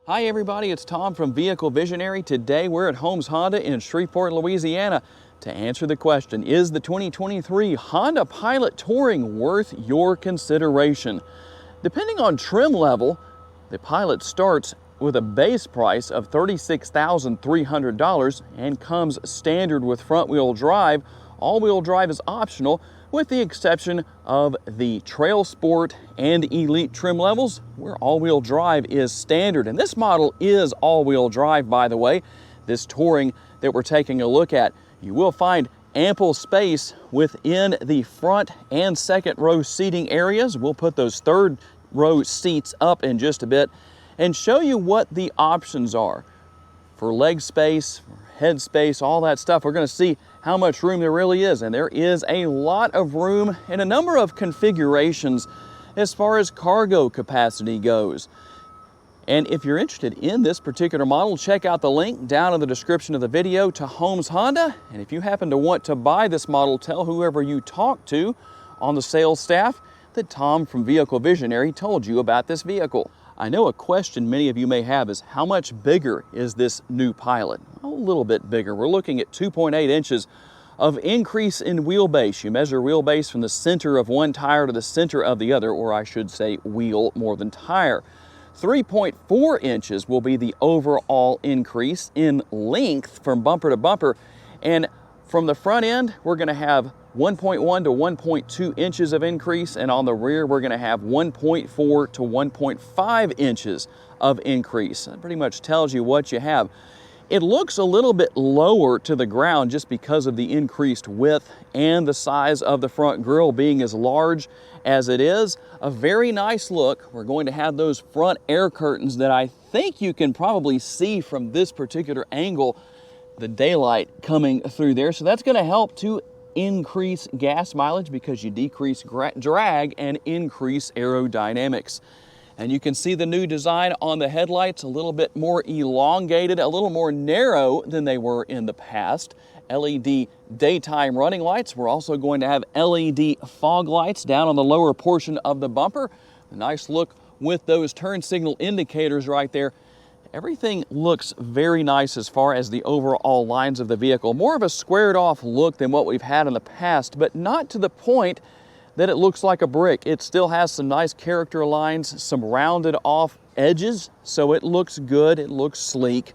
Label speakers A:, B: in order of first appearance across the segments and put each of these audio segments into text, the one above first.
A: Hi everybody, it's Tom from Vehicle Visionary. Today we're at Holmes Honda in Shreveport, Louisiana to answer the question, is the 2023 Honda Pilot Touring worth your consideration? Depending on trim level, the Pilot starts with a base price of $36,300 and comes standard with front-wheel drive. All-wheel drive is optional, with the exception of the Trail Sport and Elite trim levels, where all-wheel drive is standard. And this model is all-wheel drive, by the way. This Touring that we're taking a look at, you will find ample space within the front and second row seating areas. We'll put those third row seats up in just a bit and show you what the options are for leg space, head space, all that stuff. We're going to see how much room there really is, and there is a lot of room in a number of configurations as far as cargo capacity goes. And if you're interested in this particular model, check out the link down in the description of the video to Holmes Honda. And if you happen to want to buy this model, tell whoever you talk to on the sales staff that Tom from Vehicle Visionary told you about this vehicle. I know a question many of you may have is, how much bigger is this new Pilot? A little bit bigger. We're looking at 2.8 inches of increase in wheelbase. You measure wheelbase from the center of one tire to the center of the other, or I should say wheel more than tire. 3.4 inches will be the overall increase in length from bumper to bumper. And from the front end, we're going to have 1.1 to 1.2 inches of increase, and on the rear we're going to have 1.4 to 1.5 inches of increase. That pretty much tells you what you have. It looks a little bit lower to the ground just because of the increased width and the size of the front grille being as large as it is. A very nice look. We're going to have those front air curtains that I think you can probably see from this particular angle, the daylight coming through there. So that's going to help to increase gas mileage because you decrease drag and increase aerodynamics. And you can see the new design on the headlights, a little bit more elongated, a little more narrow than they were in the past. LED daytime running lights. We're also going to have LED fog lights down on the lower portion of the bumper. A nice look with those turn signal indicators right there. Everything looks very nice as far as the overall lines of the vehicle. More of a squared off look than what we've had in the past, but not to the point that it looks like a brick. It still has some nice character lines, some rounded off edges, so it looks good, it looks sleek.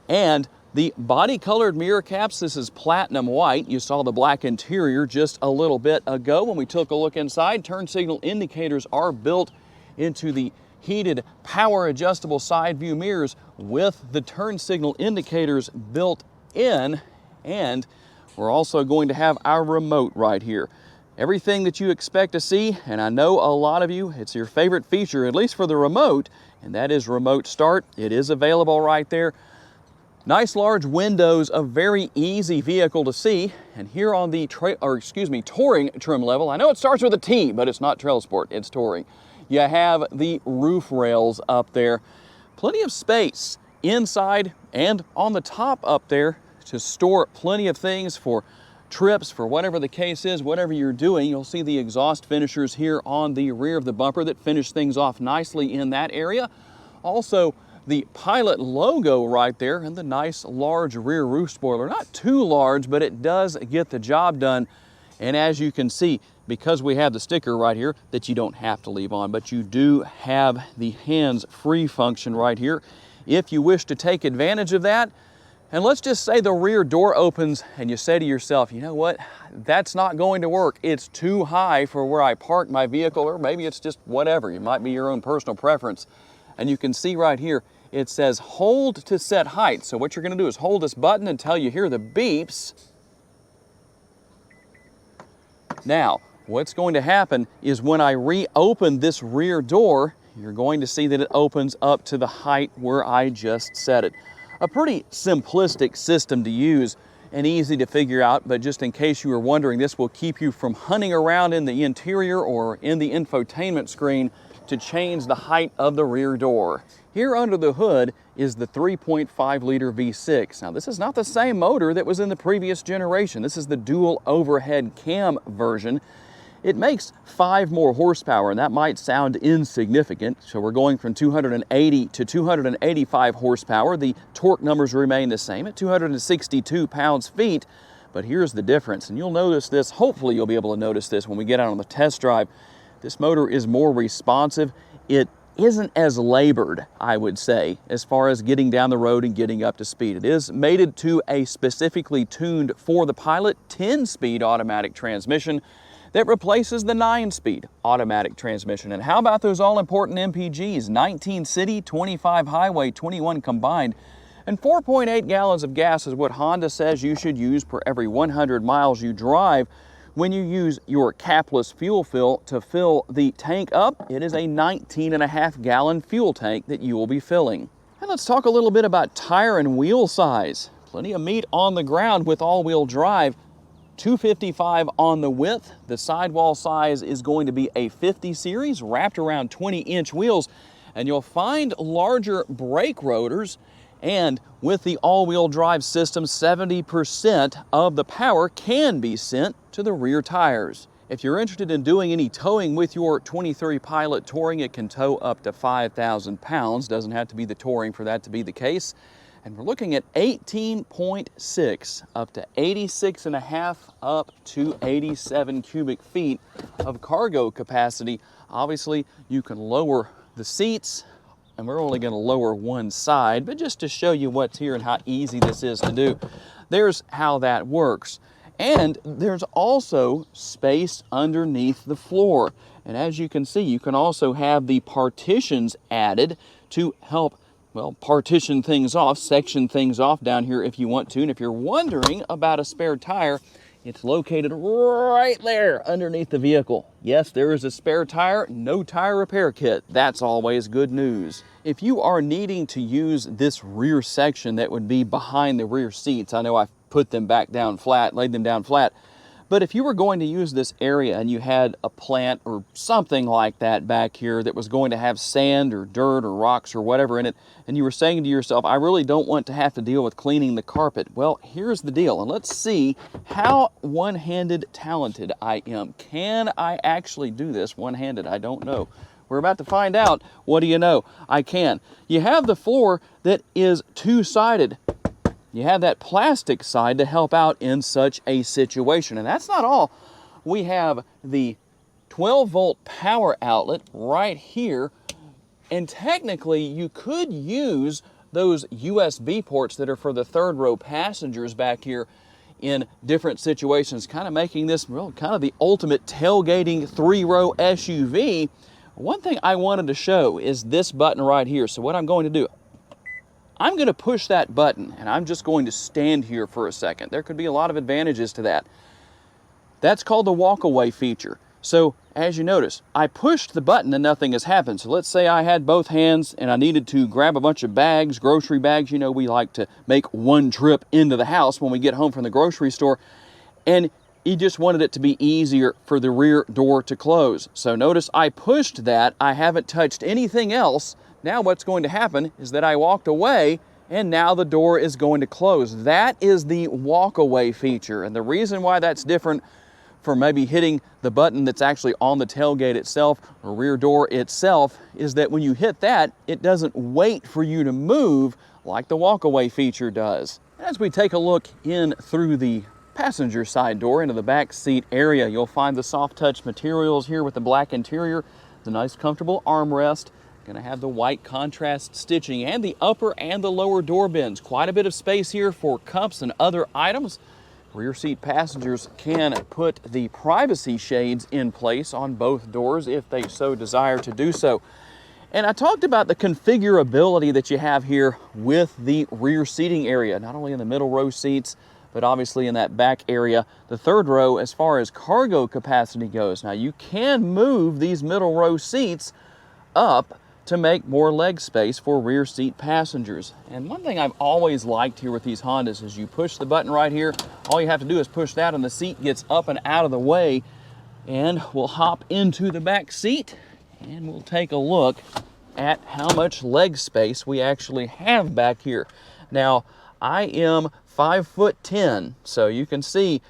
A: And the body colored mirror caps, this is platinum white. You saw the black interior just a little bit ago when we took a look inside. Turn signal indicators are built into the heated power adjustable side view mirrors with the turn signal indicators built in, and we're also going to have our remote right here. Everything that you expect to see, and I know a lot of you, it's your favorite feature, at least for the remote, and that is remote start. It is available right there. Nice large windows, a very easy vehicle to see. And here on the Touring trim level, I know it starts with a T, but it's not Trail Sport, it's Touring. You have the roof rails up there. Plenty of space inside and on the top up there to store plenty of things for trips, for whatever the case is, whatever you're doing. You'll see the exhaust finishers here on the rear of the bumper that finish things off nicely in that area. Also, the Pilot logo right there and the nice large rear roof spoiler. Not too large, but it does get the job done. And as you can see, because we have the sticker right here that you don't have to leave on, but you do have the hands-free function right here if you wish to take advantage of that. And let's just say the rear door opens and you say to yourself, you know what, that's not going to work. It's too high for where I park my vehicle, or maybe it's just whatever. It might be your own personal preference. And you can see right here, it says hold to set height. So what you're going to do is hold this button until you hear the beeps. Now, what's going to happen is when I reopen this rear door, you're going to see that it opens up to the height where I just set it. A pretty simplistic system to use and easy to figure out, but just in case you were wondering, this will keep you from hunting around in the interior or in the infotainment screen to change the height of the rear door. Here under the hood is the 3.5 liter V6. Now this is not the same motor that was in the previous generation. This is the dual overhead cam version. It makes 5 more horsepower, and that might sound insignificant. So we're going from 280 to 285 horsepower. The torque numbers remain the same at 262 pounds-feet. But here's the difference, and you'll notice this, hopefully you'll be able to notice this when we get out on the test drive. This motor is more responsive. It isn't as labored, I would say, as far as getting down the road and getting up to speed. It is mated to a specifically tuned for the Pilot 10-speed automatic transmission that replaces the 9-speed automatic transmission. And how about those all-important MPGs? 19 city, 25 highway, 21 combined, and 4.8 gallons of gas is what Honda says you should use per every 100 miles you drive. When you use your capless fuel fill to fill the tank up, it is a 19.5 gallon fuel tank that you will be filling. And let's talk a little bit about tire and wheel size. Plenty of meat on the ground with all-wheel drive. 255 on the width. The sidewall size is going to be a 50 series wrapped around 20-inch wheels, and you'll find larger brake rotors. And with the all-wheel drive system, 70% of the power can be sent to the rear tires. If you're interested in doing any towing with your 23 Pilot Touring, it can tow up to 5,000 pounds. Doesn't have to be the Touring for that to be the case. And we're looking at 18.6 up to 86.5 up to 87 cubic feet of cargo capacity. Obviously, you can lower the seats, and we're only going to lower one side, but just to show you what's here and how easy this is to do. There's how that works. And there's also space underneath the floor. And as you can see, you can also have the partitions added to help, well, partition things off, section things off down here if you want to. And if you're wondering about a spare tire, it's located right there underneath the vehicle. Yes, there is a spare tire, no tire repair kit. That's always good news. If you are needing to use this rear section that would be behind the rear seats, I know I've put them back down flat, laid them down flat, but if you were going to use this area and you had a plant or something like that back here that was going to have sand or dirt or rocks or whatever in it, and you were saying to yourself, I really don't want to have to deal with cleaning the carpet. Well, here's the deal, and let's see how one-handed talented I am. Can I actually do this one-handed? I don't know. We're about to find out. What do you know? I can. You have the floor that is two-sided. You have that plastic side to help out in such a situation. And that's not all. We have the 12-volt power outlet right here. And technically, you could use those USB ports that are for the third row passengers back here in different situations, kind of making this, well, kind of the ultimate tailgating 3-row SUV. One thing I wanted to show is this button right here. So what I'm going to do, I'm going to push that button, and I'm just going to stand here for a second. There could be a lot of advantages to that. That's called the walk-away feature. So as you notice, I pushed the button and nothing has happened. So let's say I had both hands and I needed to grab a bunch of bags, grocery bags. You know, we like to make one trip into the house when we get home from the grocery store. And you just wanted it to be easier for the rear door to close. So notice I pushed that. I haven't touched anything else. Now what's going to happen is that I walked away and now the door is going to close. That is the walk-away feature. And the reason why that's different from maybe hitting the button that's actually on the tailgate itself or rear door itself is that when you hit that, it doesn't wait for you to move like the walk-away feature does. As we take a look in through the passenger side door into the back seat area, you'll find the soft touch materials here with the black interior, the nice comfortable armrest. Going to have the white contrast stitching and the upper and the lower door bins. Quite a bit of space here for cups and other items. Rear seat passengers can put the privacy shades in place on both doors if they so desire to do so. And I talked about the configurability that you have here with the rear seating area, not only in the middle row seats, but obviously in that back area, the third row as far as cargo capacity goes. Now you can move these middle row seats up to make more leg space for rear seat passengers. And one thing I've always liked here with these Hondas is you push the button right here, all you have to do is push that and the seat gets up and out of the way, and we'll hop into the back seat and we'll take a look at how much leg space we actually have back here. Now, I am 5'10", so you can see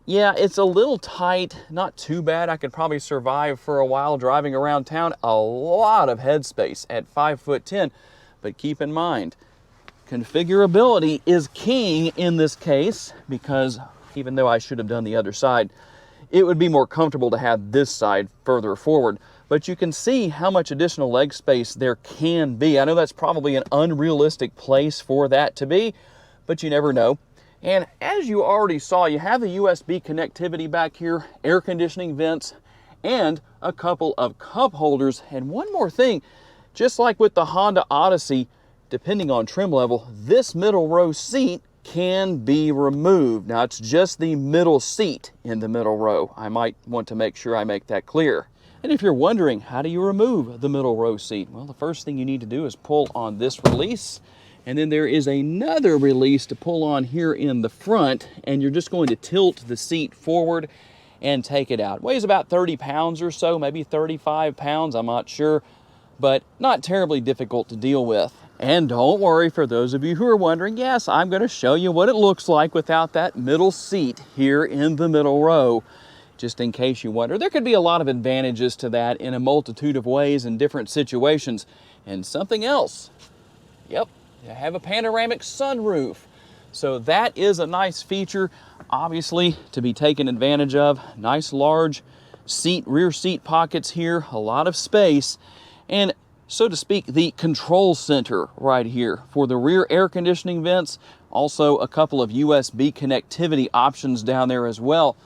A: Yeah, it's a little tight, not too bad. I could probably survive for a while driving around town. A lot of headspace at 5'10", but keep in mind, configurability is king in this case, because even though I should have done the other side, it would be more comfortable to have this side further forward. But you can see how much additional leg space there can be. I know that's probably an unrealistic place for that to be, but you never know. And as you already saw, you have the USB connectivity back here, air conditioning vents, and a couple of cup holders. And one more thing, just like with the Honda Odyssey, depending on trim level, this middle row seat can be removed. Now, it's just the middle seat in the middle row. I might want to make sure I make that clear. And if you're wondering, how do you remove the middle row seat? Well, the first thing you need to do is pull on this release. And then there is another release to pull on here in the front, and you're just going to tilt the seat forward and take it out. It weighs about 30 pounds or so, maybe 35 pounds, I'm not sure, but not terribly difficult to deal with. And don't worry, for those of you who are wondering, yes, I'm going to show you what it looks like without that middle seat here in the middle row. Just in case you wonder, there could be a lot of advantages to that in a multitude of ways in different situations. And something else, yep, you have a panoramic sunroof. So that is a nice feature, obviously, to be taken advantage of. Nice large seat, rear seat pockets here, a lot of space, and so to speak, the control center right here for the rear air conditioning vents. Also a couple of USB connectivity options down there as well.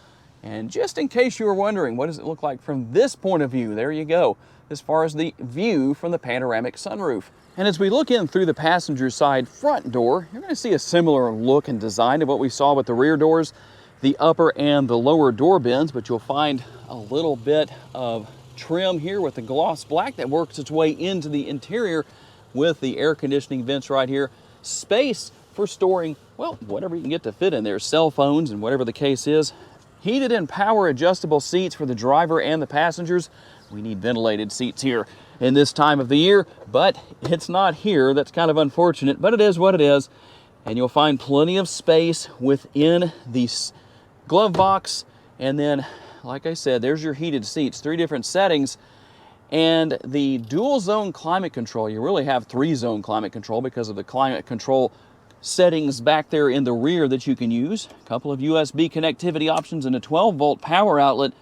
A: And just in case you were wondering, what does it look like from this point of view? There you go, as far as the view from the panoramic sunroof. And as we look in through the passenger side front door, you're going to see a similar look and design to what we saw with the rear doors, the upper and the lower door bins, but you'll find a little bit of trim here with the gloss black that works its way into the interior with the air conditioning vents right here. Space for storing, well, whatever you can get to fit in there, cell phones and whatever the case is. Heated and power adjustable seats for the driver and the passengers. We need ventilated seats here in this time of the year, but it's not here. That's kind of unfortunate, but it is what it is. And you'll find plenty of space within the glove box. And then, like I said, there's your heated seats, 3 different settings. And the dual zone climate control, you really have 3-zone climate control because of the climate control settings back there in the rear that you can use. A couple of USB connectivity options and a 12-volt power outlet,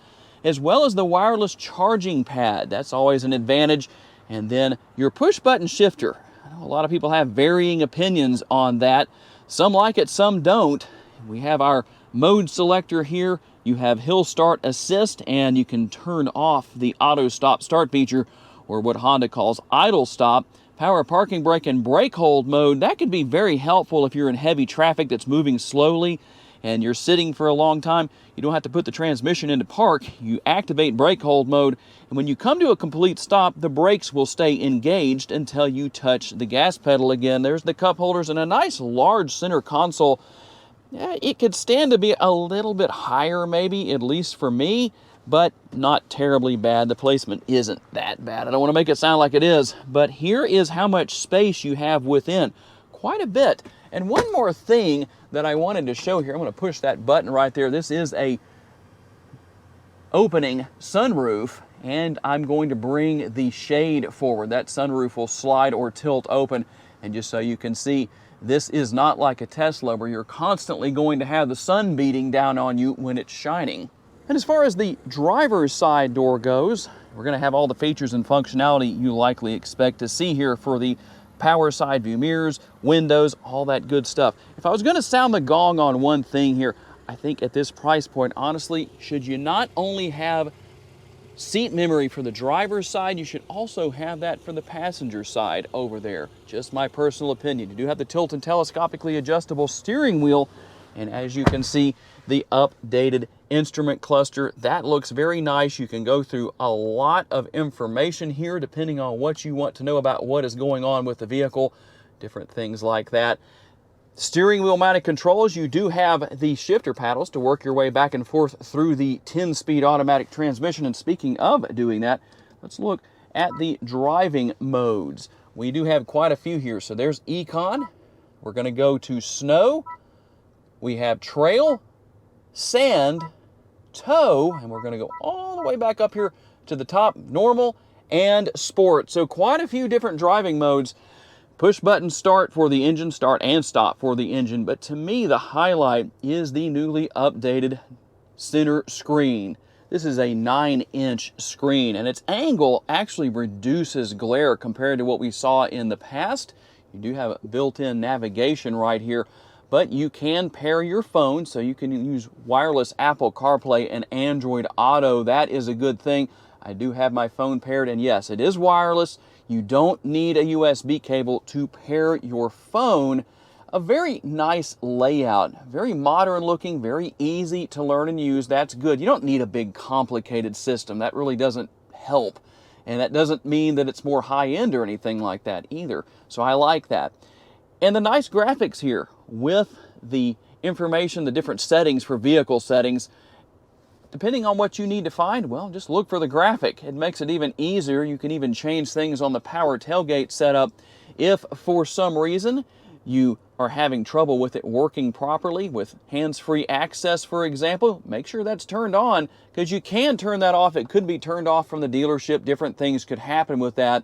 A: as well as the wireless charging pad. That's always an advantage. And then your push button shifter. I know a lot of people have varying opinions on that. Some like it, some don't. We have our mode selector here. You have hill start assist, and you can turn off the auto stop start feature, or what Honda calls idle stop. Power parking brake and brake hold mode, that could be very helpful if you're in heavy traffic that's moving slowly and you're sitting for a long time. You don't have to put the transmission into park. You activate brake hold mode, and when you come to a complete stop, the brakes will stay engaged until you touch the gas pedal again. There's the cup holders and a nice large center console. It could stand to be a little bit higher maybe, at least for me, but not terribly bad. The placement isn't that bad. I don't want to make it sound like it is, but here is how much space you have within. Quite a bit. And one more thing that I wanted to show here, I'm going to push that button right there. This is a opening sunroof, and I'm going to bring the shade forward. That sunroof will slide or tilt open, and just so you can see, this is not like a Tesla where you're constantly going to have the sun beating down on you when it's shining. And as far as the driver's side door goes, we're going to have all the features and functionality you likely expect to see here for the power side view mirrors, windows, all that good stuff. If I was going to sound the gong on one thing here, I think at this price point, honestly, should you not only have seat memory for the driver's side, you should also have that for the passenger side over there. Just my personal opinion. You do have the tilt and telescopically adjustable steering wheel, and as you can see, the updated instrument cluster. That looks very nice. You can go through a lot of information here depending on what you want to know about what is going on with the vehicle, different things like that. Steering wheel mounted controls, you do have the shifter paddles to work your way back and forth through the 10-speed automatic transmission. And speaking of doing that, let's look at the driving modes. We do have quite a few here. So there's Econ. We're going to go to Snow. We have Trail, sand, tow, and we're going to go all the way back up here to the top, normal and sport. So quite a few different driving modes. Push button start for the engine, start and stop for the engine. But to me, the highlight is the newly updated center screen. This is a 9-inch screen, and its angle actually reduces glare compared to what we saw in the past. You do have built-in navigation right here, but you can pair your phone, so you can use wireless Apple CarPlay and Android Auto. That is a good thing. I do have my phone paired, and yes, it is wireless. You don't need a USB cable to pair your phone. A very nice layout, very modern looking, very easy to learn and use. That's good. You don't need a big complicated system. That really doesn't help. And that doesn't mean that it's more high-end or anything like that either. So I like that. And the nice graphics here with the information, the different settings for vehicle settings. Depending on what you need to find, well, just look for the graphic. It makes it even easier. You can even change things on the power tailgate setup. If for some reason you are having trouble with it working properly with hands-free access, for example, make sure that's turned on, because you can turn that off. It could be turned off from the dealership. Different things could happen with that.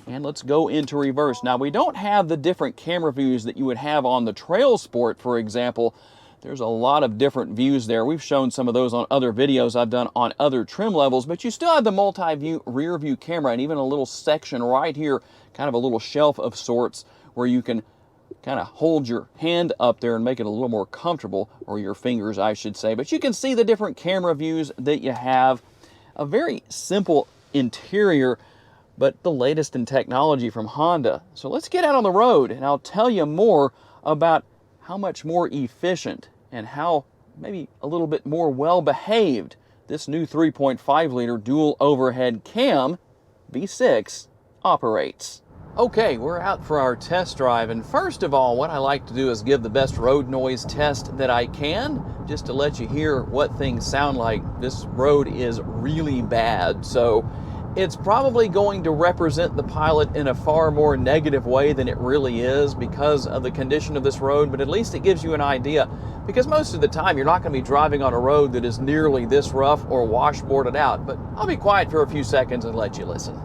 A: And let's go into reverse. Now, we don't have the different camera views that you would have on the Trail Sport, for example. There's a lot of different views there. We've shown some of those on other videos I've done on other trim levels, but you still have the multi-view rear view camera and even a little section right here, kind of a little shelf of sorts where you can kind of hold your hand up there and make it a little more comfortable, or your fingers, I should say. But you can see the different camera views that you have. A very simple interior, but the latest in technology from Honda. So let's get out on the road and I'll tell you more about how much more efficient and how maybe a little bit more well-behaved this new 3.5 liter dual overhead cam V6 operates. Okay, we're out for our test drive, and first of all, what I like to do is give the best road noise test that I can, just to let you hear what things sound like. This road is really bad, so it's probably going to represent the Pilot in a far more negative way than it really is because of the condition of this road, but at least it gives you an idea, because most of the time you're not going to be driving on a road that is nearly this rough or washboarded out. But I'll be quiet for a few seconds and let you listen.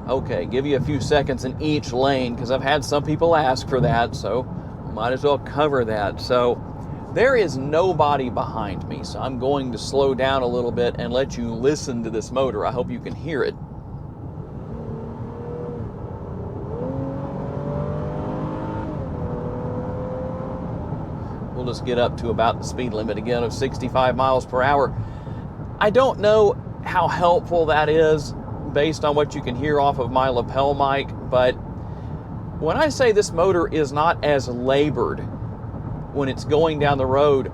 A: Okay, give you a few seconds in each lane because I've had some people ask for that, so might as well cover that. So there is nobody behind me, so I'm going to slow down a little bit and let you listen to this motor. I hope you can hear it. We'll just get up to about the speed limit again of 65 miles per hour. I don't know how helpful that is based on what you can hear off of my lapel mic, but when I say this motor is not as labored when it's going down the road,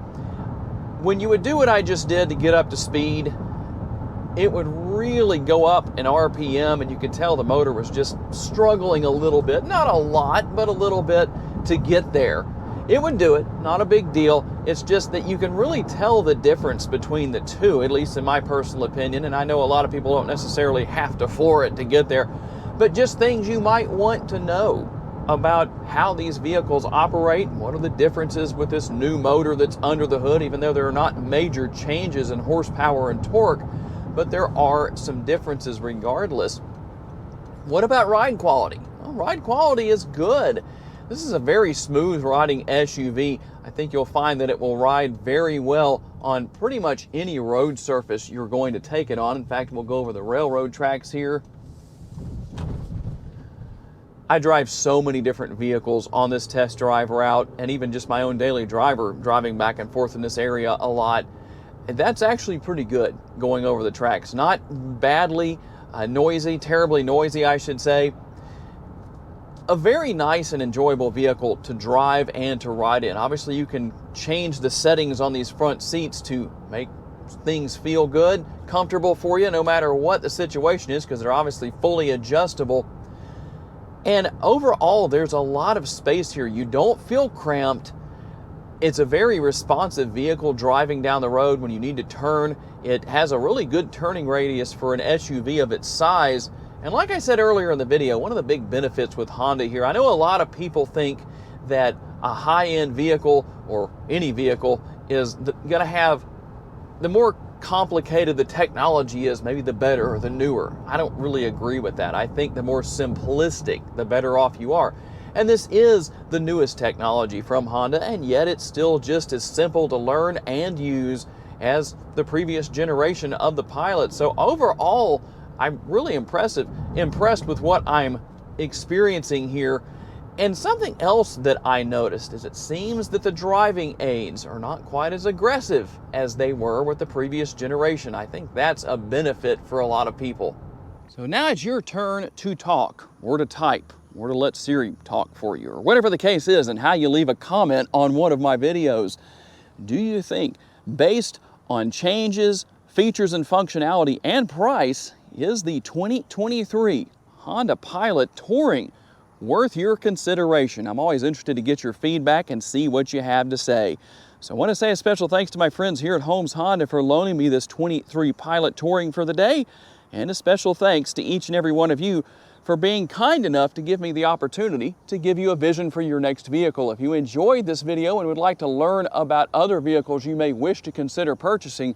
A: when you would do what I just did to get up to speed, it would really go up in RPM, and you could tell the motor was just struggling a little bit, not a lot, but a little bit to get there. It would do it, not a big deal. It's just that you can really tell the difference between the two, at least in my personal opinion, and I know a lot of people don't necessarily have to floor it to get there, but just things you might want to know about how these vehicles operate. What are the differences with this new motor that's under the hood, even though there are not major changes in horsepower and torque, but there are some differences regardless. What about ride quality? Well, ride quality is good. This is a very smooth riding SUV. I think you'll find that it will ride very well on pretty much any road surface you're going to take it on. In fact, we'll go over the railroad tracks here. I drive so many different vehicles on this test drive route, and even just my own daily driver, driving back and forth in this area a lot. And that's actually pretty good going over the tracks. Not badly noisy, terribly noisy, I should say. A very nice and enjoyable vehicle to drive and to ride in. Obviously, you can change the settings on these front seats to make things feel good, comfortable for you, no matter what the situation is, because they're obviously fully adjustable. And overall, there's a lot of space here. You don't feel cramped. It's a very responsive vehicle driving down the road when you need to turn. It has a really good turning radius for an SUV of its size. And like I said earlier in the video, one of the big benefits with Honda here, I know a lot of people think that a high-end vehicle or any vehicle is going to have, the more complicated the technology is, maybe the better or the newer. I don't really agree with that. I think the more simplistic, the better off you are. And this is the newest technology from Honda, and yet it's still just as simple to learn and use as the previous generation of the Pilot. So overall, I'm really impressed with what I'm experiencing here. And something else that I noticed is it seems that the driving aids are not quite as aggressive as they were with the previous generation. I think that's a benefit for a lot of people. So now it's your turn to talk, or to type, or to let Siri talk for you, or whatever the case is, and how you leave a comment on one of my videos. Do you think, based on changes, features and functionality, and price, is the 2023 Honda Pilot Touring worth your consideration? I'm always interested to get your feedback and see what you have to say. So I want to say a special thanks to my friends here at Holmes Honda for loaning me this 23 Pilot Touring for the day, and a special thanks to each and every one of you for being kind enough to give me the opportunity to give you a vision for your next vehicle. If you enjoyed this video and would like to learn about other vehicles you may wish to consider purchasing,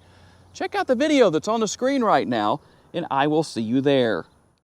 A: check out the video that's on the screen right now, and I will see you there.